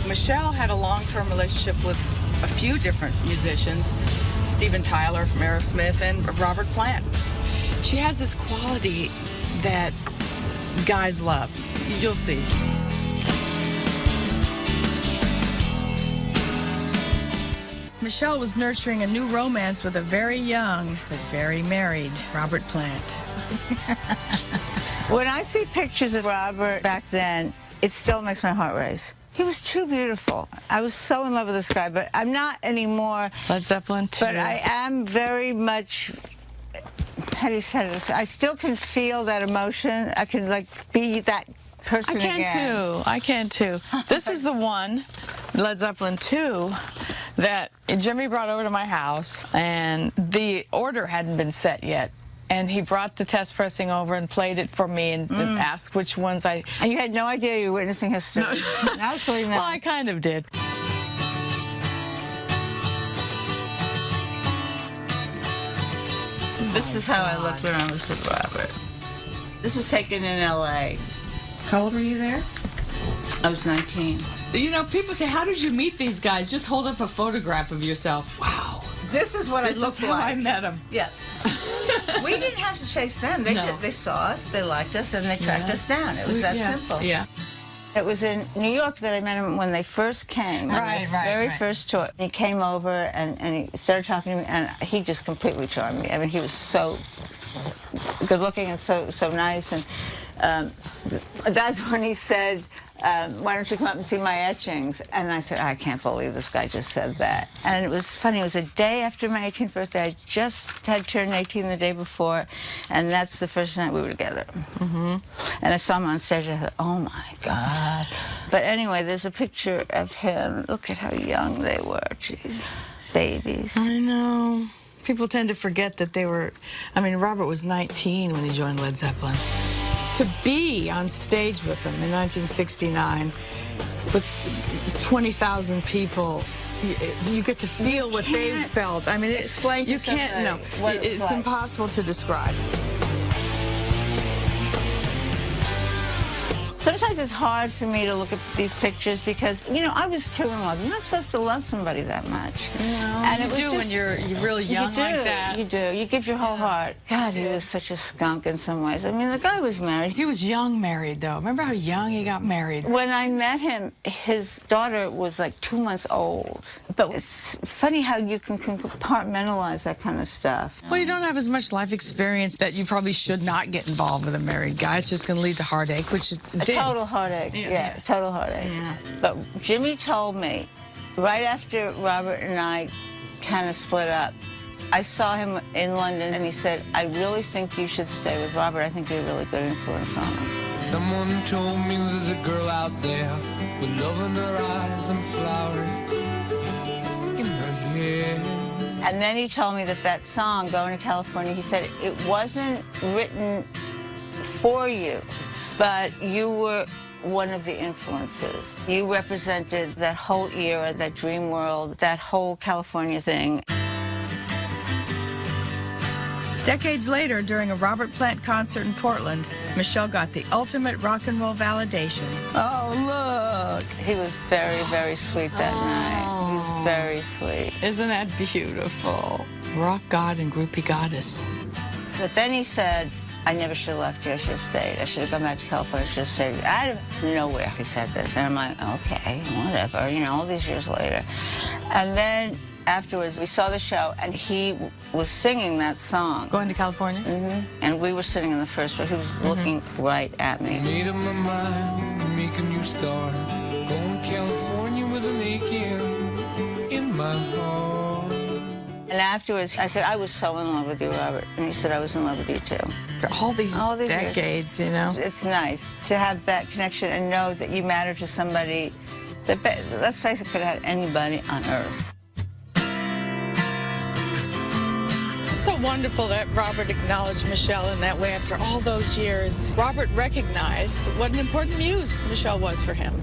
Michele had a long-term relationship with a few different musicians, Steven Tyler from Aerosmith and Robert Plant. She has this quality that guys love. You'll see. Michele was nurturing a new romance with a very young but very married Robert Plant. When I see pictures of Robert back then, it still makes my heart race. He was too beautiful. I was so in love with this guy, but I'm not anymore. Led Zeppelin too. But I am very much, how do you say it? I still can feel that emotion. I can, like, be that person again. I can too. This is the one, Led Zeppelin 2, that Jimmy brought over to my house, and the order hadn't been set yet. And he brought the test pressing over and played it for me and asked which ones I... And you had no idea you were witnessing history? No. Absolutely not. Well, I kind of did. This is how I looked when I was with Robert. This was taken in L.A. How old were you there? I was 19. You know, people say, how did you meet these guys? Just hold up a photograph of yourself. Wow. This is what I looked like. This is how I met them. Yeah. We didn't have to chase them. They they saw us, they liked us, and they tracked us down. It was that simple. Yeah. It was in New York that I met him when they first came. Right. Very first tour. He came over and he started talking to me, and he just completely charmed me. I mean, he was so good looking and so nice. And that's when he said, why don't you come up and see my etchings? And I said, I can't believe this guy just said that. And it was funny. It was a day after my 18th birthday. I just had turned 18 the day before, and that's the first night we were together. And I saw him on stage, and I thought, oh, my God. But anyway, there's a picture of him. Look at how young they were. Jeez. Babies. I know. People tend to forget that they were... I mean, Robert was 19 when he joined Led Zeppelin. To be on stage with them in 1969 with 20,000 people, you get to feel what they felt. I mean, explain to you can't. No, it's impossible to describe. Sometimes it's hard for me to look at these pictures because, you know, I was too in love. You're not supposed to love somebody that much. No, and it was just, when you're really young like that. You do. You give your whole heart. God, he was such a skunk in some ways. I mean, the guy was married. He was young married, though. Remember how young he got married? When I met him, his daughter was like 2 months old. But it's funny how you can compartmentalize that kind of stuff. Well, you don't have as much life experience that you probably should not get involved with a married guy. It's just going to lead to heartache, which it did. Total heartache, yeah, total heartache. Yeah. But Jimmy told me, right after Robert and I kind of split up, I saw him in London and he said, I really think you should stay with Robert. I think you're a really good influence on him. Someone told me there's a girl out there with love in her eyes and flowers in her hair. And then he told me that that song, Going to California, he said it wasn't written for you, but you were one of the influences. You represented that whole era, that dream world, that whole California thing. Decades later, during a Robert Plant concert in Portland, Michele got the ultimate rock and roll validation. Oh, look. He was very, very sweet that night. He was very sweet. Isn't that beautiful? Rock god and groupie goddess. But then he said, I never should have left you. I should have stayed. I should have gone back to California. I should have stayed. Out of nowhere, he said this. And I'm like, okay, whatever, you know, all these years later. And then afterwards, we saw the show, and he was singing that song. Going to California? And we were sitting in the first row. He was looking right at me. Made up my mind to make a new start. Going to California with an aching in my heart. And afterwards, I said, I was so in love with you, Robert. And he said, I was in love with you, too. All these decades, you know? It's nice to have that connection and know that you matter to somebody that, let's face it, could have had anybody on earth. It's so wonderful that Robert acknowledged Michele in that way after all those years. Robert recognized what an important muse Michele was for him.